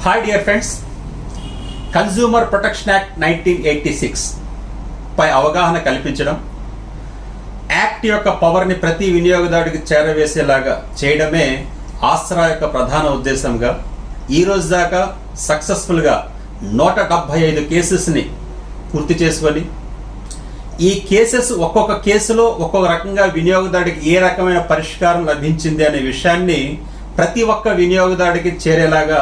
Hi dear friends, consumer protection act 1986 పై అవగాహన కల్పించడం, act యొక్క పవర్ని ప్రతి వినియోగదారుడికి చేరవేసేలాగా చేయడమే ఆస్రా యొక్క ప్రధాన ఉద్దేశంగా ఈ రోజు దాకా సక్సెస్ఫుల్గా 175 కేసెస్ని పూర్తి చేసుకొని, ఈ కేసెస్ ఒక్కొక్క కేసులో ఒక్కొక్క రకంగా వినియోగదారుడికి ఏ రకమైన పరిష్కారం లభించింది అనే విషయాన్ని ప్రతి ఒక్క వినియోగదారుడికి చేరేలాగా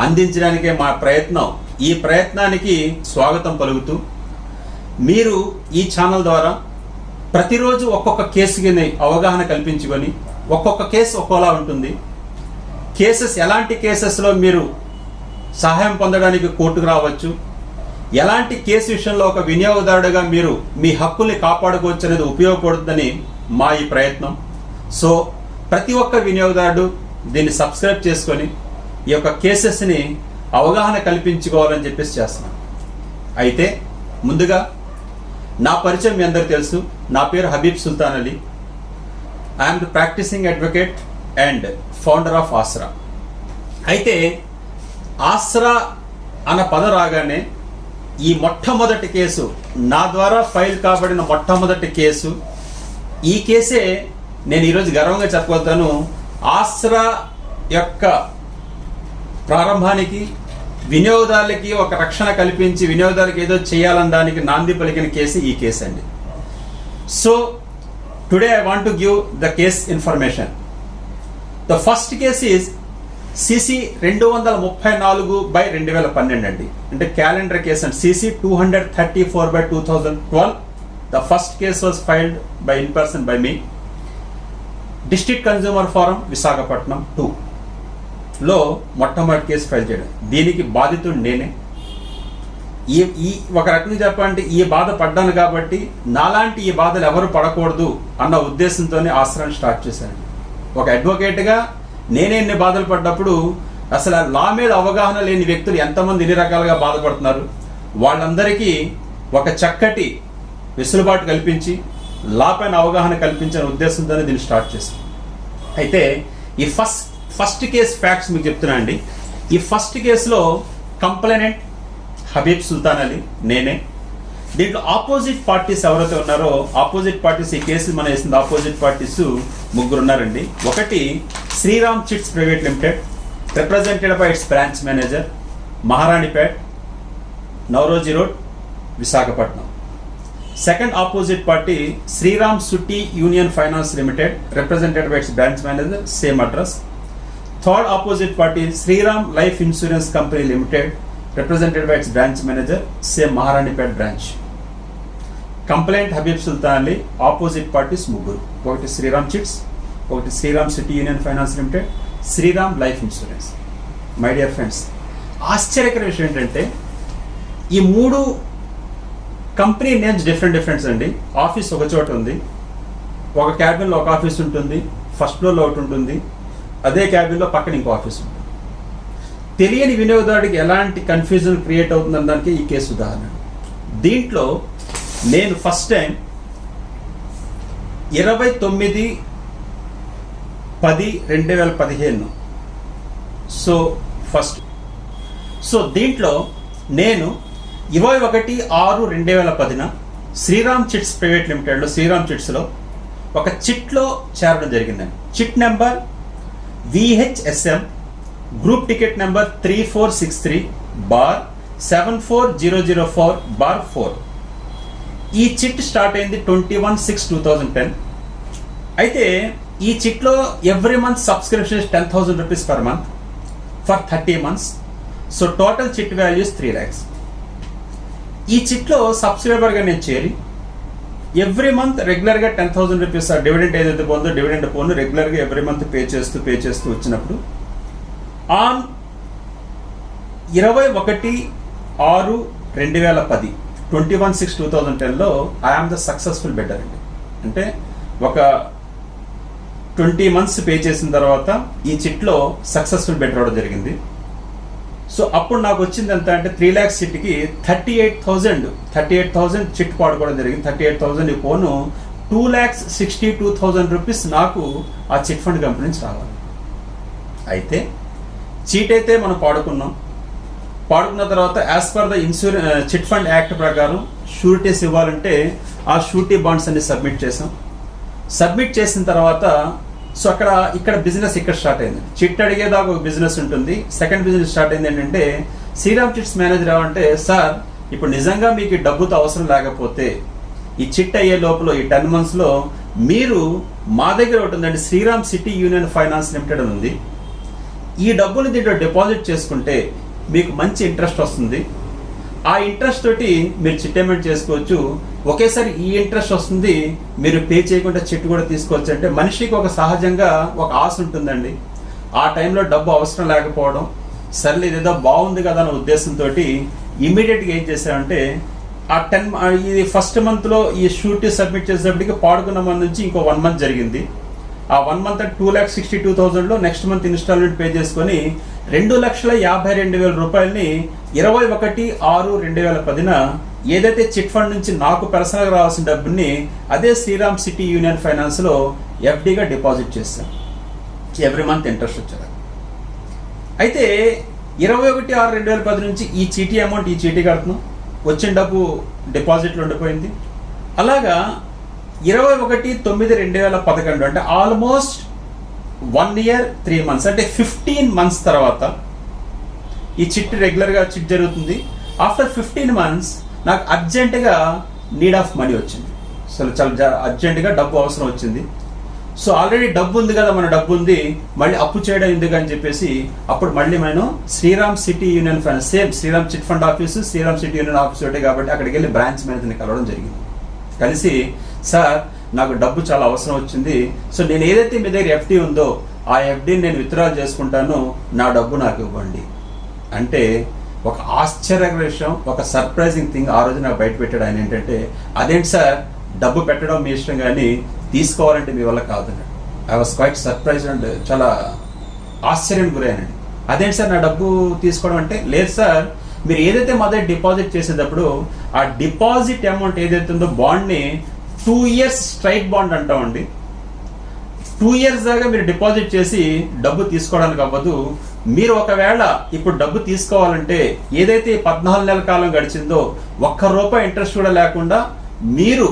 అందించడానికే మా ప్రయత్నం. ఈ ప్రయత్నానికి స్వాగతం పలుకుతూ, మీరు ఈ ఛానల్ ద్వారా ప్రతిరోజు ఒక్కొక్క కేసుకి అవగాహన కల్పించుకొని, ఒక్కొక్క కేసు ఒక్కోలా ఉంటుంది. కేసెస్ ఎలాంటి కేసెస్లో మీరు సహాయం పొందడానికి కోర్టుకు రావచ్చు, ఎలాంటి కేసు విషయంలో ఒక వినియోగదారుడిగా మీరు మీ హక్కుల్ని కాపాడుకోవచ్చు అనేది ఉపయోగపడుతుందని మా ఈ ప్రయత్నం. సో ప్రతి ఒక్క వినియోగదారుడు దీన్ని సబ్స్క్రైబ్ చేసుకొని ఈ యొక్క కేసెస్ని అవగాహన కల్పించుకోవాలని చెప్పేసి చేస్తున్నాం. అయితే ముందుగా నా పరిచయం మీ అందరికీ తెలుసు. నా పేరు Habib Sultan Ali. I'm the practising advocate and founder of Aasra. అయితే ఆస్రా అన్న పదం రాగానే ఈ మొట్టమొదటి కేసు, నా ద్వారా ఫైల్ కాబడిన మొట్టమొదటి కేసు, ఈ కేసే నేను ఈరోజు గర్వంగా చెప్పగలుగుతాను. ఆస్రా యొక్క ప్రారంభానికి వినియోగదారులకి ఒక రక్షణ కల్పించి వినియోగదారులకు ఏదో చేయాలని దానికి నాంది పలికిన కేసు ఈ కేసు అండి. So today I want to give the case information. The first case is CC 234/2012 అండి. అంటే క్యాలెండర్ కేసు అండి. CC 234/2012. The first case was filed by in person by me. District consumer forum Visakhapatnam 2లో మొట్టమొదటి case file చేయడం. దీనికి బాధితుడు నేనే. ఈ ఒక రకంగా చెప్పాలంటే ఈ బాధ పడ్డాను కాబట్టి నాలాంటి ఈ బాధలు ఎవరు పడకూడదు అన్న ఉద్దేశంతోనే ఆస్రాన్ని స్టార్ట్ చేశాను. ఒక అడ్వకేట్గా నేనే ఎన్ని బాధలు పడ్డప్పుడు అసలు ఆ లా మీద అవగాహన లేని వ్యక్తులు ఎంతమంది ఎన్ని రకాలుగా బాధపడుతున్నారు, వాళ్ళందరికీ ఒక చక్కటి వెసులుబాటు కల్పించి లా పైన అవగాహన కల్పించిన ఉద్దేశంతోనే దీన్ని స్టార్ట్ చేశాను. అయితే ఈ ఫస్ట్ కేసు ఫ్యాక్ట్స్ మీకు చెప్తున్నా అండి. ఈ ఫస్ట్ కేసులో కంప్లైనెంట్ హబీబ్ సుల్తాన్ అలీ, నేనే. దీంట్లో ఆపోజిట్ పార్టీస్ ఎవరైతే ఉన్నారో, ఆపోజిట్ పార్టీస్ ఈ కేసు మనం వేసింది ఆపోజిట్ పార్టీస్ ముగ్గురు ఉన్నారండి. ఒకటి Shriram Chits Private Limited, represented by its branch manager, Maharanipeta, Naoroji road, Visakhapatnam. Second opposite party Shriram City Union Finance Limited, represented by its branch manager, same address. Third opposite party Shriram Life Insurance Company Limited, represented by its branch manager, same Maharanipet branch. Complaint Habib Sultan Ali, opposite parties ముగ్గురు. ఒకటి Shriram Chits, ఒకటి Shriram City Union Finance Limited, Shriram Life Insurance. My dear friends, ఆశ్చర్యకర విషయం ఏంటంటే ఈ మూడు company names differents అండి. Office ఒక చోట ఉంది, ఒక క్యాబిన్లో ఒక ఆఫీస్ ఉంటుంది, ఫస్ట్ ఫ్లోర్లో ఒకటి ఉంటుంది, అదే క్యాబిన్లో పక్కన ఇంకో ఆఫీస్ ఉంటుంది. తెలియని వినియోగదారుడికి ఎలాంటి కన్ఫ్యూజన్ క్రియేట్ అవుతుందని దానికి ఈ కేసు ఉదాహరణ. దీంట్లో నేను ఫస్ట్ టైం 29/10/2015 సో దీంట్లో నేను 21/6/2010 శ్రీరామ్ చిట్స్ ప్రైవేట్ లిమిటెడ్లో, శ్రీరామ్ చిట్స్లో ఒక చిట్లో చేరడం జరిగిందండి. Chit number VHSM group ticket number 3463/74004/4. ఈ చిట్ స్టార్ట్ అయింది 21/6/2010. అయితే ఈ చిట్లో every month subscription 10,000 rupees per month for 30 months. So total chit values 3 lakhs. ఈ చిట్లో సబ్స్క్రైబర్గా నేను చేరి ఎవ్రీ మంత్ రెగ్యులర్గా 10,000 రూపీస్ డివిడెంట్ ఏదైతే పోందో డివిడెంట్ పోను రెగ్యులర్గా ఎవ్రీ మంత్ పే చేస్తూ వచ్చినప్పుడు ఆన్ 21/6/2010 21/6/2010లో ఐఆమ్ ద సక్సెస్ఫుల్ బెడ్డర్ అండి. అంటే ఒక 20 months పే చేసిన తర్వాత ఈ చిట్లో సక్సెస్ఫుల్ బెడ్ రావడం జరిగింది. సో అప్పుడు నాకు వచ్చింది ఎంత అంటే 3 lakhs చిట్కి 38,000 చిట్ పాడుకోవడం జరిగింది. 38,000 పోను 2,62,000 రూపీస్ నాకు ఆ చిట్ ఫండ్ కంపెనీ నుంచి రావాలి. అయితే చీట్ అయితే మనం పాడుకున్నాం, పాడుకున్న తర్వాత as per the chit fund act ప్రకారం షూరిటీస్ ఇవ్వాలంటే ఆ షూరిటీ బాండ్స్ అన్ని సబ్మిట్ చేసాం. సబ్మిట్ చేసిన తర్వాత సో ఇక్కడ బిజినెస్ ఇక్కడ స్టార్ట్ అయింది. చిట్ అడిగేదాకా ఒక బిజినెస్ ఉంటుంది. సెకండ్ బిజినెస్ స్టార్ట్ అయింది ఏంటంటే, శ్రీరామ్ చిట్స్ మేనేజర్ ఏమంటే, సార్ ఇప్పుడు నిజంగా మీకు డబ్బుతో అవసరం లేకపోతే ఈ చిట్ అయ్యే లోపల ఈ 10 monthsలో మీరు మా దగ్గర ఒకటి ఉందండి, Shriram City Union Finance Limited అని ఉంది. ఈ డబ్బులు దీంట్లో డిపాజిట్ చేసుకుంటే మీకు మంచి ఇంట్రెస్ట్ వస్తుంది. ఆ ఇంట్రెస్ట్ తోటి మీరు చిట్ పేమెంట్ చేసుకోవచ్చు. ఒకేసారి ఈ ఇంట్రెస్ట్ వస్తుంది, మీరు పే చేయకుండా చిట్ కూడా తీసుకోవచ్చు. అంటే మనిషికి ఒక సహజంగా ఒక ఆశ ఉంటుందండి. ఆ టైంలో డబ్బు అవసరం లేకపోవడం, సర్లే ఇదేదో బాగుంది కదా అనే ఉద్దేశంతో ఇమీడియట్గా ఏం చేశామంటే, ఈ ఫస్ట్ మంత్లో ఈ షూరిటీ సబ్మిట్ చేసేటప్పటికి పాడుకున్న మంత్ నుంచి ఇంకో 1 month జరిగింది. ఆ 1 month 2,62,000లో నెక్స్ట్ మంత్ ఇన్స్టాల్మెంట్ పే చేసుకొని 2,52,000 రూపాయలని 21/6/2010 ఏదైతే చిట్ ఫండ్ నుంచి నాకు పర్సనల్గా రావాల్సిన డబ్బుని అదే శ్రీరామ్ సిటీ యూనియన్ ఫైనాన్స్లో ఎఫ్డీగా డిపాజిట్ చేశాను. ఎవ్రీ మంత్ ఇంట్రెస్ట్ వచ్చారు. అయితే 21/6/2010 నుంచి ఈ చీటీ అమౌంట్ ఈ చీటీ కడుతున్నాం, వచ్చిన డబ్బు డిపాజిట్లో ఉండిపోయింది. అలాగా 21/9/2011 అంటే ఆల్మోస్ట్ 1 year 3 months అంటే 15 months తర్వాత ఈ చిట్ రెగ్యులర్గా చిట్ జరుగుతుంది. ఆఫ్టర్ 15 months నాకు అర్జెంటుగా నీడ్ ఆఫ్ మనీ వచ్చింది. అసలు చాలా అర్జెంటుగా డబ్బు అవసరం వచ్చింది. సో ఆల్రెడీ డబ్బు ఉంది కదా, మన డబ్బు ఉంది, మళ్ళీ అప్పు చేయడం ఎందుకు అని చెప్పేసి అప్పుడు మళ్ళీ నేను Shriram City Union Finance, same Shriram chit fund office Shriram City Union office ఒకటే కాబట్టి అక్కడికి వెళ్ళి బ్రాంచ్ మేనేజర్ని కలవడం జరిగింది. కలిసి, సార్ నాకు డబ్బు చాలా అవసరం వచ్చింది, సో నేను ఏదైతే మీ దగ్గర ఎఫ్డీ ఉందో ఆ ఎఫ్డీని నేను విత్డ్రా చేసుకుంటాను, నా డబ్బు నాకు ఇవ్వండి అంటే ఒక ఆశ్చర్యకర విషయం, ఒక సర్ప్రైజింగ్ థింగ్ ఆ రోజు నాకు బయట పెట్టాడు ఆయన. ఏంటంటే, అదేంటి సార్ డబ్బు పెట్టడం మీ ఇష్టం కానీ తీసుకోవాలంటే మీ వల్ల కాదన్నాడు. I was quite surprise and చాలా ఆశ్చర్యానికి గురయ్యానండి. అదేంటి సార్ నా డబ్బు తీసుకోవడం అంటే, లేదు సార్ మీరు ఏదైతే మా దగ్గర డిపాజిట్ చేసేటప్పుడు ఆ డిపాజిట్ అమౌంట్ ఏదైతే ఉందో బాండ్ని 2 years స్ట్రైట్ బాండ్ అంటామండి. 2 years దాకా మీరు డిపాజిట్ చేసి డబ్బు తీసుకోవడానికి అవ్వదు. మీరు ఒకవేళ ఇప్పుడు డబ్బు తీసుకోవాలంటే ఏదైతే 14 నెలల కాలం గడిచిందో ₹1 ఇంట్రెస్ట్ కూడా లేకుండా, మీరు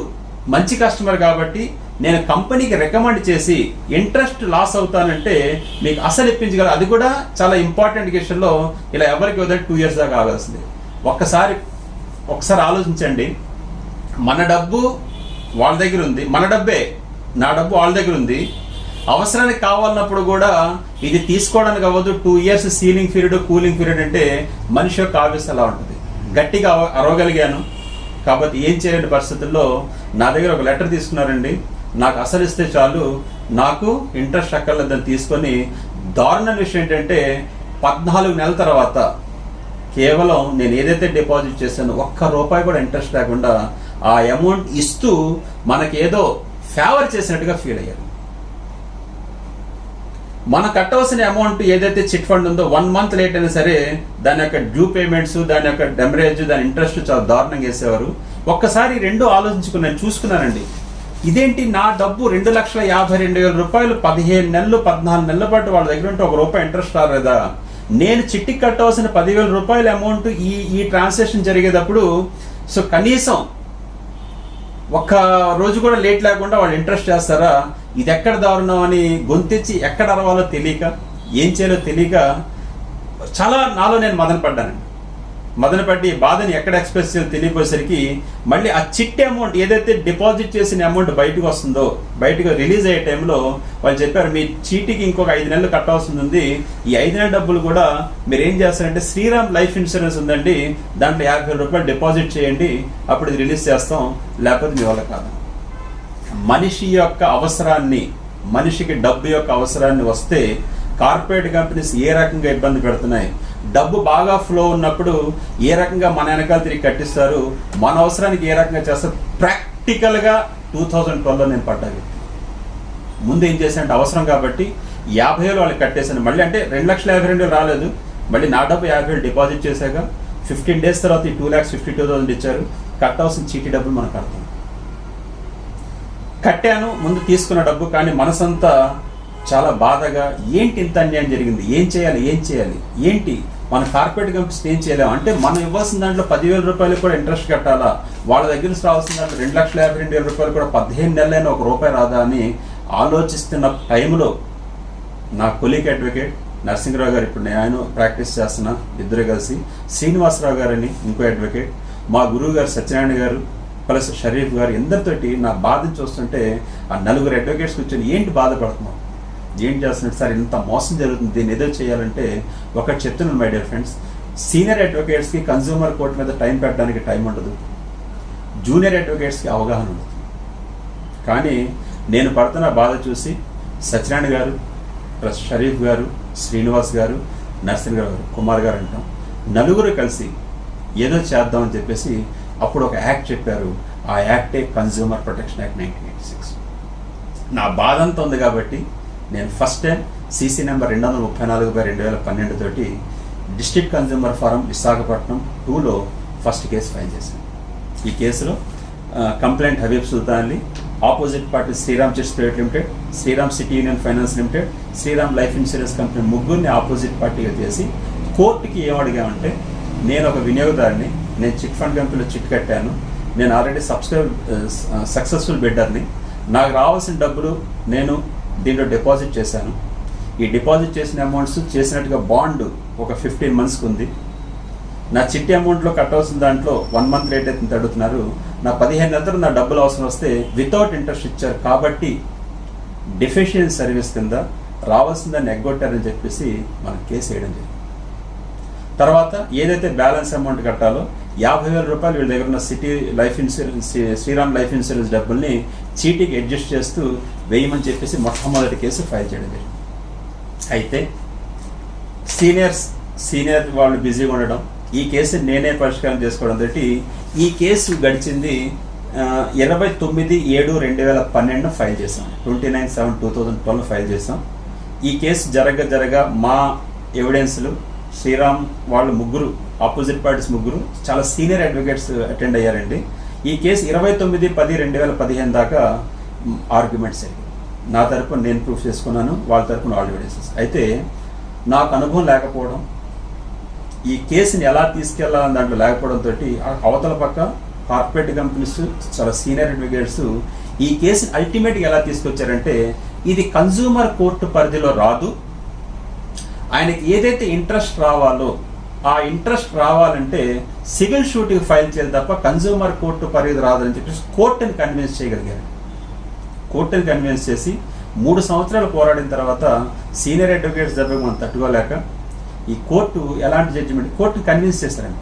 మంచి కస్టమర్ కాబట్టి నేను కంపెనీకి రికమెండ్ చేసి ఇంట్రెస్ట్ లాస్ అవుతానంటే మీకు అసలు ఇప్పించగలరు. అది కూడా చాలా ఇంపార్టెంట్ విషయంలో ఇలా ఎవరికి వద్దంటే 2 years దాకా ఆగాల్సింది. ఒకసారి ఆలోచించండి, మన డబ్బు వాళ్ళ దగ్గర ఉంది, మన డబ్బే నా డబ్బు వాళ్ళ దగ్గర ఉంది, అవసరానికి కావాలన్నప్పుడు కూడా ఇది తీసుకోవడానికి అవ్వదు. 2 years ceiling period cooling period అంటే మనిషి యొక్క ఆవేశం అలా ఉంటుంది. గట్టిగా అరవగలిగాను కాబట్టి ఏం చేయలేని పరిస్థితుల్లో నా దగ్గర ఒక లెటర్ తీసుకున్నారండి, నాకు అసలు ఇస్తే చాలు, నాకు ఇంట్రెస్ట్ అక్కర్లేదని తీసుకొని, దారుణ విషయం ఏంటంటే 14 నెలల తర్వాత కేవలం నేను ఏదైతే డిపాజిట్ చేశానో ₹1 కూడా ఇంట్రెస్ట్ లేకుండా ఆ అమౌంట్ ఇస్తూ మనకేదో ఫేవర్ చేసినట్టుగా ఫీల్ అయ్యారు. మనం కట్టవలసిన అమౌంట్ ఏదైతే చిట్ ఫండ్ ఉందో 1 month లేట్ అయినా సరే దాని యొక్క డ్యూ పేమెంట్స్, దాని యొక్క డెమరేజ్, దాని ఇంట్రెస్ట్ చాలా దారుణంగా వేసేవారు. ఒక్కసారి రెండు ఆలోచించుకున్నాను, చూసుకున్నానండి, ఇదేంటి నా డబ్బు ₹2,52,000 15 నెలలు 14 నెలల పాటు వాళ్ళ దగ్గర ఉంటే ₹1 ఇంట్రెస్ట్ రాలేదా? నేను చిట్టికి కట్టవలసిన ₹10,000 అమౌంట్ ఈ ట్రాన్సాక్షన్ జరిగేటప్పుడు సో కనీసం ఒక్క రోజు కూడా లేట్ లేకుండా వాళ్ళు ఇంట్రెస్ట్ చేస్తారా? ఇది ఎక్కడ దారుణం అని గొంతెచ్చి ఎక్కడ అరవాలో తెలియక, ఏం చేయాలో తెలియక చాలా నాలో నేను మదనపడ్డి బాధని ఎక్కడ ఎక్స్ప్రెస్ చేయాలో తెలియపోయేసరికి మళ్ళీ ఆ చిట్ అమౌంట్ ఏదైతే డిపాజిట్ చేసిన అమౌంట్ బయటకు వస్తుందో, బయటకు రిలీజ్ అయ్యే టైంలో వాళ్ళు చెప్పారు, మీ చీటీకి ఇంకొక 5 నెలలు కట్టాల్సి ఉంది, ఈ 5 నెలల డబ్బులు కూడా మీరు ఏం చేస్తారంటే శ్రీరామ్ లైఫ్ ఇన్సూరెన్స్ ఉందండి, దాంట్లో ₹50,000 డిపాజిట్ చేయండి, అప్పుడు ఇది రిలీజ్ చేస్తాం, లేకపోతే మీ వల్ల కాదు. మనిషి యొక్క అవసరాన్ని, మనిషికి డబ్బు యొక్క అవసరాన్ని వస్తే కార్పొరేట్ కంపెనీస్ ఏ రకంగా ఇబ్బంది పెడుతున్నాయి, డబ్బు బాగా ఫ్లో ఉన్నప్పుడు ఏ రకంగా మన వెనకాల తిరిగి కట్టిస్తారు, మన అవసరానికి ఏ రకంగా చేస్తారు. ప్రాక్టికల్గా 2012లో నేను పడ్డాను. ముందు ఏం చేశానంటే అవసరం కాబట్టి 50,000 వాళ్ళకి కట్టేశాను. మళ్ళీ అంటే 2,52,000 రాలేదు, మళ్ళీ నా డబ్బు 50,000 డిపాజిట్ చేశాక 15 days తర్వాత ఈ 2,52,000 ఇచ్చారు. కట్టాల్సిన చీటీ డబ్బులు మనం కడతాం. కట్టాను ముందు తీసుకున్న డబ్బు, కానీ మనసంతా చాలా బాధగా, ఏంటి ఇంత అన్యాయం జరిగింది, ఏం చేయాలి ఏంటి మన కార్పొరేట్ కంపెనీస్ ఏం చేయలేము. అంటే మనం ఇవ్వాల్సిన దాంట్లో 10,000 రూపాయలు కూడా ఇంట్రెస్ట్ కట్టాలా, వాళ్ళ దగ్గర నుంచి రావాల్సిన దాంట్లో 2,52,000 రూపాయలు కూడా 15 నెలలైనా ₹1 రాదా అని ఆలోచిస్తున్న టైంలో నా కొలీగ్ అడ్వకేట్ నరసింహరావు గారు, ఇప్పుడు నేను ప్రాక్టీస్ చేస్తున్నా, ఇద్దరు కలిసి శ్రీనివాసరావు గారని ఇంకో అడ్వకేట్, మా గురువు గారు సత్యనారాయణ గారు ప్లస్ షరీఫ్ గారు, ఎందరితోటి నా బాధను చూస్తుంటే ఆ 4 అడ్వకేట్స్ కూర్చొని ఏంటి బాధపడుతున్నాం, ఏం చేస్తున్నట్టు సార్ ఇంత మోసం జరుగుతుంది, దీన్ని ఏదో చేయాలంటే ఒకటి చెప్తున్నాను మై డియర్ ఫ్రెండ్స్, సీనియర్ అడ్వకేట్స్కి కన్జ్యూమర్ కోర్టు మీద టైం పెట్టడానికి టైం ఉండదు, జూనియర్ అడ్వకేట్స్కి అవగాహన ఉండదు. కానీ నేను పడుతున్న బాధ చూసి సత్యనారాయణ గారు ప్లస్ షరీఫ్ గారు, శ్రీనివాస్ గారు, నరసింహరావు గారు, కుమార్ గారు అంటాం, 4 కలిసి ఏదో చేద్దామని చెప్పేసి అప్పుడు ఒక యాక్ట్ చెప్పారు. ఆ యాక్టే కన్జ్యూమర్ ప్రొటెక్షన్ యాక్ట్ 1986. నా బాధ అంతా ఉంది కాబట్టి నేను ఫస్ట్ టైం సీసీ నెంబర్ 234/2012 తోటి డిస్ట్రిక్ట్ కన్జ్యూమర్ ఫోరం విశాఖపట్నం 2లో ఫస్ట్ కేసు ఫైల్ చేశాను. ఈ కేసులో complaint Habib Sultan Ali, opposite party Shriram Chits Private Limited, Shriram City Union Finance Limited, Shriram Life Insurance Company ముగ్గురిని ఆపోజిట్ పార్టీగా చేసి కోర్టుకి ఏమడిగామంటే, నేను ఒక వినియోగదారుని, నేను చిట్ ఫండ్ కంపెనీలో చిట్ కట్టాను, నేను ఆల్రెడీ సక్సెస్ఫుల్ బిడ్డర్ని, నాకు రావాల్సిన డబ్బులు నేను దీంట్లో డిపాజిట్ చేశాను, ఈ డిపాజిట్ చేసిన అమౌంట్స్ చేసినట్టుగా బాండ్ ఒక 15 మంత్స్కి ఉంది, నా చిట్టి అమౌంట్లో కట్టాల్సిన దాంట్లో 1 మంత్ రేట్ అయితే అడుగుతున్నారు, నా 15 నెలలు నా డబ్బులు అవసరం వస్తే వితౌట్ ఇంట్రెస్ట్ ఇచ్చారు కాబట్టి డెఫిషియన్సీ సర్వీస్ కింద రావాల్సిందాన్ని ఎగ్గొట్టారని చెప్పేసి మనం కేసు వేయడం జరిగింది. తర్వాత ఏదైతే బ్యాలెన్స్ అమౌంట్ కట్టాలో 50,000 రూపాయలు వీళ్ళ దగ్గర ఉన్న city life insurance, Shriram Life Insurance డబ్బుల్ని చీటీకి అడ్జస్ట్ చేస్తూ వేయమని చెప్పేసి మొట్టమొదటి కేసు ఫైల్ చేయడం జరిగింది. అయితే సీనియర్ వాళ్ళు బిజీగా ఉండడం, ఈ కేసు నేనే పరిష్కారం చేసుకోవడం తోటి ఈ కేసు గడిచింది 29/7/2012 ఫైల్ చేసాం, 29/7/2012 ఫైల్ చేసాం. ఈ కేసు జరగ మా ఎవిడెన్స్లు శ్రీరామ్ వాళ్ళు ముగ్గురు, ఆపోజిట్ పార్టీస్ ముగ్గురు చాలా సీనియర్ అడ్వకేట్స్ అటెండ్ అయ్యారండి. ఈ కేసు 29/10/2015 దాకా ఆర్గ్యుమెంట్స్ అయ్యాయి. నా తరపున నేను ప్రూఫ్ చేసుకున్నాను, వాళ్ళ తరపున ఆల్ ఎవిడెన్సెస్. అయితే నాకు అనుభవం లేకపోవడం, ఈ కేసుని ఎలా తీసుకెళ్లాలని దాంట్లో లేకపోవడంతో అవతల పక్క కార్పొరేట్ కంపెనీస్ చాలా సీనియర్ అడ్వకేట్స్ ఈ కేసుని అల్టిమేట్గా ఎలా తీసుకొచ్చారంటే, ఇది కన్జ్యూమర్ కోర్టు పరిధిలో రాదు, ఆయనకి ఏదైతే ఇంట్రెస్ట్ రావాలో ఆ ఇంట్రెస్ట్ రావాలంటే సివిల్ షూట్కి ఫైల్ చేయాలి తప్ప కన్జ్యూమర్ కోర్టు పరిధి రాదని చెప్పేసి కోర్టుని కన్విన్స్ చేయగలిగారు. కోర్టుని కన్విన్స్ చేసి 3 సంవత్సరాలు పోరాడిన తర్వాత సీనియర్ అడ్వకేట్స్ దగ్గర మనం తట్టుకోలేక ఈ కోర్టు ఎలాంటి జడ్జిమెంట్ కోర్టుని కన్విన్స్ చేశారండి.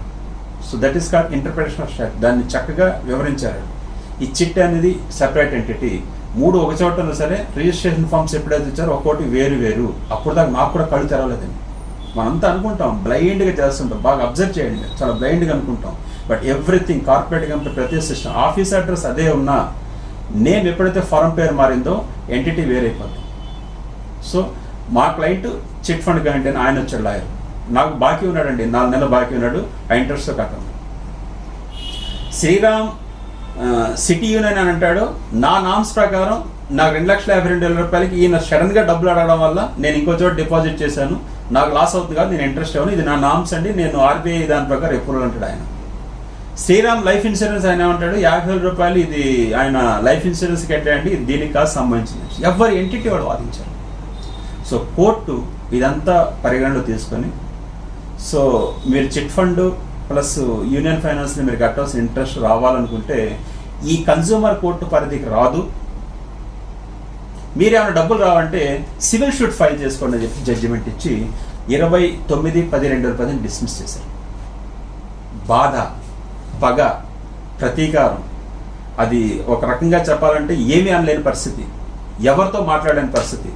So that is called interpretation of start. దాన్ని చక్కగా వివరించారు. ఈ చిట్ అనేది సెపరేట్ ఎంటిటీ, 3 ఒక చోట ఉన్నా సరే రిజిస్ట్రేషన్ ఫామ్స్ ఎప్పుడైతే ఇచ్చారో ఒక్కోటి వేరు. అప్పుడు దాకా నాకు కూడా కళ్ళు తెరవలేదండి. మనంతా అనుకుంటాం, బ్లైండ్గా చేస్తుంటాం, బాగా అబ్జర్వ్ చేయండి, చాలా బ్లైండ్గా అనుకుంటాం. బట్ ఎవ్రీథింగ్ కార్పొరేట్ కంపెనీ ప్రతి సిస్టమ్, ఆఫీస్ అడ్రస్ అదే ఉన్నా నేమ్ ఎప్పుడైతే ఫారం పేరు మారిందో ఎంటిటీ వేరైపోతుంది. సో మా క్లయింట్ చిట్ ఫండ్ క్లయింట్ అని ఆయన వచ్చాడు లాయర్, నాకు బాకీ ఉన్నాడండి, 4 నెలలు బాకీ ఉన్నాడు, ఆ ఇంట్రెస్ట్తో కట్టండి. శ్రీరామ్ సిటీ యూనియన్ అని అంటాడు, నా నామ్స్ ప్రకారం నాకు 2,52,000 రూపాయలకి ఈయన సడన్గా డబ్బులు అడగడం వల్ల నేను ఇంకో చోట డిపాజిట్ చేశాను, నాకు లాస్ అవుతుంది కాదు, నేను ఇంట్రెస్ట్ ఇవ్వను, ఇది నా నామ్స్ అండి, నేను ఆర్బీఐ దాని ప్రకారం అప్రూవల్ అంటాడు ఆయన. శ్రీరామ్ లైఫ్ ఇన్సూరెన్స్ ఆయన ఏమంటాడు, 50,000 రూపాయలు ఇది ఆయన లైఫ్ ఇన్సూరెన్స్ కట్టాయండి, దీనికి కాదు సంబంధించింది. ఎవరి ఎంటిటీ వాడు వాదించారు. సో కోర్టు ఇదంతా పరిగణలో తీసుకొని, సో మీరు చిట్ ఫండ్ ప్లస్ యూనియన్ ఫైనాన్స్ని మీరు కట్టాల్సిన ఇంట్రెస్ట్ రావాలనుకుంటే ఈ కన్జ్యూమర్ కోర్టు పరిధికి రాదు, మీరేమైనా డబ్బులు రావంటే సివిల్ షూట్ ఫైల్ చేసుకోండి అని చెప్పి జడ్జిమెంట్ ఇచ్చి 29/10/2010 డిస్మిస్ చేశారు. బాధ, పగ, ప్రతీకారం, అది ఒక రకంగా చెప్పాలంటే ఏమీ అనలేని పరిస్థితి, ఎవరితో మాట్లాడలేని పరిస్థితి,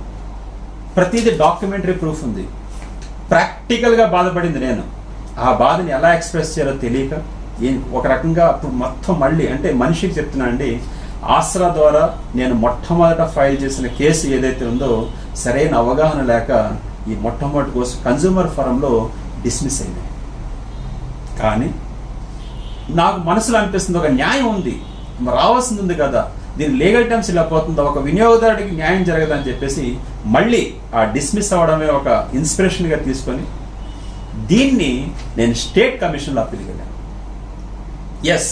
ప్రతిదీ డాక్యుమెంటరీ ప్రూఫ్ ఉంది. ప్రాక్టికల్గా బాధపడింది నేను. ఆ బాధని ఎలా ఎక్స్ప్రెస్ చేయాలో తెలియక ఒక రకంగా అప్పుడు మొత్తం మళ్ళీ అంటే మనిషికి చెప్తున్నా అండి, ఆసరా ద్వారా నేను మొట్టమొదట ఫైల్ చేసిన కేసు ఏదైతే ఉందో సరైన అవగాహన లేక ఈ మొట్టమొదటి కోసం కన్జ్యూమర్ ఫోరంలో డిస్మిస్ అయింది. కానీ నాకు మనసులో అనిపిస్తుంది, ఒక న్యాయం ఉంది, రావాల్సింది ఉంది కదా, దీని లీగల్ టర్మ్స్ ఇలా పోతుందో, ఒక వినియోగదారుడికి న్యాయం జరగదని చెప్పేసి మళ్ళీ ఆ డిస్మిస్ అవ్వడమే ఒక ఇన్స్పిరేషన్గా తీసుకొని దీన్ని నేను స్టేట్ కమిషన్లో అప్పీల్కి వెళ్ళాను. ఎస్,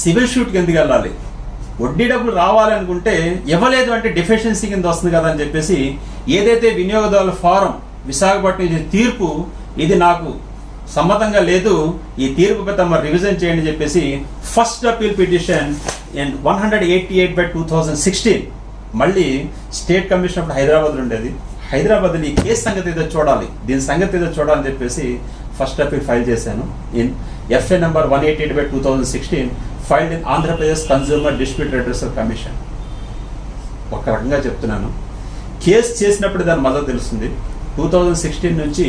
సివిల్ షూట్కి ఎందుకు వెళ్ళాలి, వడ్డీ డబ్బులు రావాలనుకుంటే ఇవ్వలేదు అంటే డిఫిషియన్సీ కింద వస్తుంది కదా అని చెప్పేసి ఏదైతే వినియోగదారుల ఫోరం విశాఖపట్నం ఇచ్చిన తీర్పు ఇది నాకు సమ్మతంగా లేదు, ఈ తీర్పుపై తమ రివిజన్ చేయండి చెప్పేసి ఫస్ట్ అపీల్ పిటిషన్ ఇన్ 188/2016 మళ్ళీ స్టేట్ కమిషన్ అప్పుడు హైదరాబాద్లో ఉండేది. హైదరాబాద్లో ఈ కేసు సంగతి ఏదో చూడాలి, దీని సంగతి ఏదో చూడాలని చెప్పేసి ఫస్ట్ అపీల్ ఫైల్ చేశాను in FA number 188/2016 filed in Andhra Pradesh consumer dispute redressal commission. ఒక రకంగా చెప్తున్నాను, కేసు చేసినప్పుడు దాని మద్దతు తెలుస్తుంది. 2016 నుంచి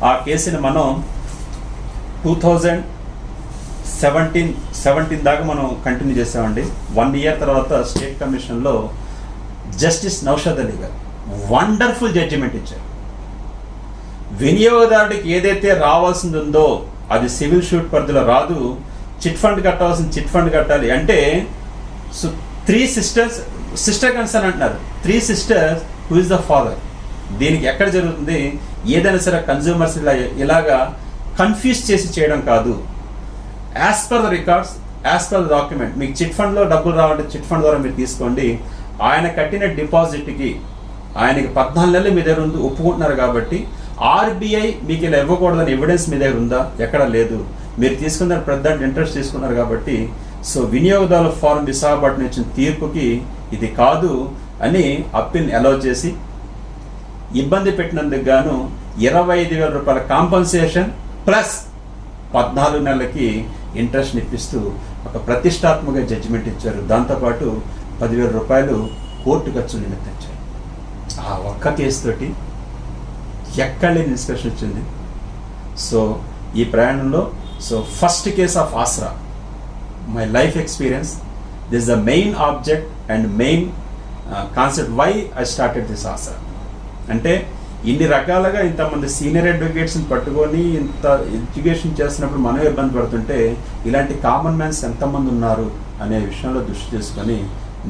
ఆ కేసుని మనం 2017 దాకా మనం కంటిన్యూ చేసామండి. 1 year తర్వాత స్టేట్ కమిషన్లో జస్టిస్ నౌషాద్ అలీ గారు వండర్ఫుల్ జడ్జిమెంట్ ఇచ్చారు. వినియోగదారుడికి ఏదైతే రావాల్సింది ఉందో అది సివిల్ షూట్ పరిధిలో రాదు, చిట్ ఫండ్ కట్టాల్సిన చిట్ ఫండ్ కట్టాలి అంటే. సో 3 sisters, సిస్టర్ కన్సర్న్ అంటున్నారు, 3 sisters who is the father. దీనికి ఎక్కడ జరుగుతుంది, ఏదైనా సరే కన్జ్యూమర్స్ ఇలాగా కన్ఫ్యూజ్ చేసి చేయడం కాదు. As per the records, as per the document, మీకు చిట్ ఫండ్లో డబ్బులు రావాలంటే చిట్ ఫండ్ ద్వారా మీరు తీసుకోండి. ఆయన కట్టిన డిపాజిట్కి ఆయనకి 14 నెలలు మీ దగ్గర ఉంది ఒప్పుకుంటున్నారు కాబట్టి RBI మీకు ఇలా ఇవ్వకూడదని ఎవిడెన్స్ మీ దగ్గర ఉందా, ఎక్కడ లేదు. మీరు తీసుకున్న పెద్ద ఇంట్రెస్ట్ తీసుకున్నారు కాబట్టి సో వినియోగదారుల ఫోరం విశాఖపట్నం ఇచ్చిన తీర్పుకి ఇది కాదు అని అప్పీల్ అలౌ చేసి ఇబ్బంది పెట్టినందుకు గాను 25,000 రూపాయల కాంపన్సేషన్ ప్లస్ 14 నెలలకి ఇంట్రెస్ట్ ఇప్పిస్తూ ఒక ప్రతిష్టాత్మక జడ్జిమెంట్ ఇచ్చారు. దాంతోపాటు 10,000 రూపాయలు కోర్టు ఖర్చులు నిమిత్తించారు. ఆ ఒక్క కేసు తోటి ఎక్కడ లేని ఇన్స్పిరేషన్ వచ్చింది. సో ఈ ప్రయాణంలో so first case of Asara, my life experience, this the main object and main concept why I started this Asara. అంటే ఇన్ని రకాలుగా ఇంతమంది సీనియర్ అడ్వకేట్స్ని పట్టుకొని ఇంత ఎడ్యుకేషన్ చేస్తున్నప్పుడు మనం ఇబ్బంది పడుతుంటే ఇలాంటి కామన్ మ్యాన్స్ ఎంతమంది ఉన్నారు అనే విషయంలో దృష్టి చేసుకొని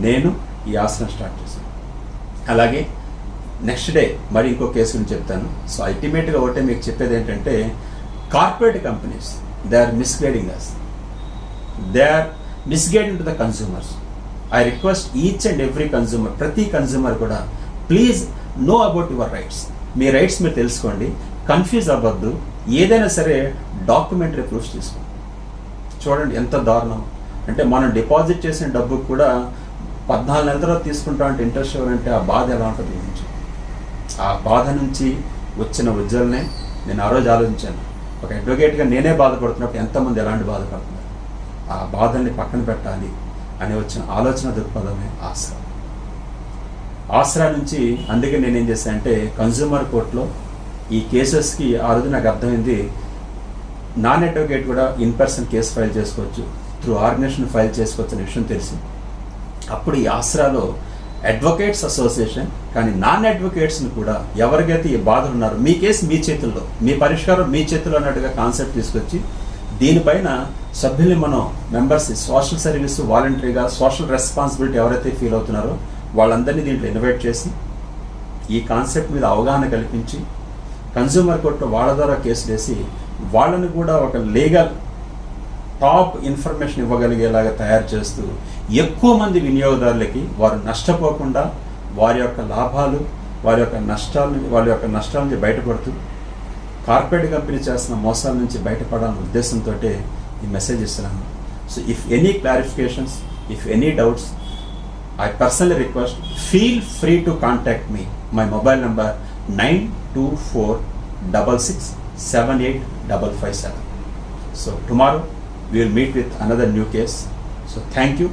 నేను ఈ ఆసనం స్టార్ట్ చేశాను. అలాగే నెక్స్ట్ డే మరి ఇంకో కేసు గురించి చెప్తాను. సో అల్టిమేట్గా ఒకటే మీకు చెప్పేది ఏంటంటే corporate companies they are misguiding us, they are misguiding to the consumers. I request each and every consumer, ప్రతి కన్స్యూమర్ కూడా please know about your rights. మీ రైట్స్ మీరు తెలుసుకోండి, కన్ఫ్యూజ్ అవ్వద్దు. ఏదైనా సరే డాక్యుమెంటరీ ప్రూఫ్స్ తీసుకోండి. చూడండి ఎంత దారుణం అంటే మనం డిపాజిట్ చేసిన డబ్బుకు కూడా 14 నెలల తర్వాత తీసుకుంటా అంటే ఇంట్రెస్ట్ ఎవరంటే ఆ బాధ ఎలా ఉంటుంది గురించి, ఆ బాధ నుంచి వచ్చిన ఉజ్జల్నే నేను ఆ రోజు ఆలోచించాను. ఒక అడ్వకేట్గా నేనే బాధపడుతున్నప్పుడు ఎంతమంది ఎలాంటి బాధపడుతున్నారు, ఆ బాధల్ని పక్కన పెట్టాలి అని వచ్చిన ఆలోచన దృక్పథమే ఆసరా. ఆసరా నుంచి అందుకే నేనేం చేశానంటే కన్జ్యూమర్ కోర్టులో ఈ కేసెస్కి ఆ రోజు నాకు అర్థమైంది నాన్ అడ్వకేట్ కూడా ఇన్ పర్సన్ కేసు ఫైల్ చేసుకోవచ్చు, త్రూ ఆర్గనైజేషన్ ఫైల్ చేసుకోవచ్చు అనే విషయం తెలిసి అప్పుడు ఈ ఆసరాలో అడ్వకేట్స్ అసోసియేషన్ కానీ నాన్ అడ్వకేట్స్ని కూడా ఎవరికైతే ఈ బాధలు ఉన్నారో మీ కేసు మీ చేతుల్లో, మీ పరిష్కారం మీ చేతుల్లో అన్నట్టుగా కాన్సెప్ట్ తీసుకొచ్చి దీనిపైన సభ్యుల్ని మనం మెంబర్స్ సోషల్ సర్వీస్ వాలంటరీగా సోషల్ రెస్పాన్సిబిలిటీ ఎవరైతే ఫీల్ అవుతున్నారో వాళ్ళందరినీ దీంట్లో ఇన్వైట్ చేసి ఈ కాన్సెప్ట్ మీద అవగాహన కల్పించి కన్జ్యూమర్ కోర్టులో వాళ్ళ ద్వారా కేసులు వేసి వాళ్ళని కూడా ఒక లీగల్ టాప్ ఇన్ఫర్మేషన్ ఇవ్వగలిగేలాగా తయారు చేస్తూ ఎక్కువ మంది వినియోగదారులకి వారు నష్టపోకుండా వారి యొక్క లాభాలు వాళ్ళ యొక్క నష్టాల నుంచి బయటపడుతూ కార్పొరేట్ కంపెనీ చేస్తున్న మోసాల నుంచి బయటపడాలనే ఉద్దేశంతో ఈ మెసేజ్ ఇస్తున్నాను. So if any clarifications, if any doubts, I personally request, feel free to contact me. My mobile number 9246678557. So tomorrow we will meet with another new case. So thank you.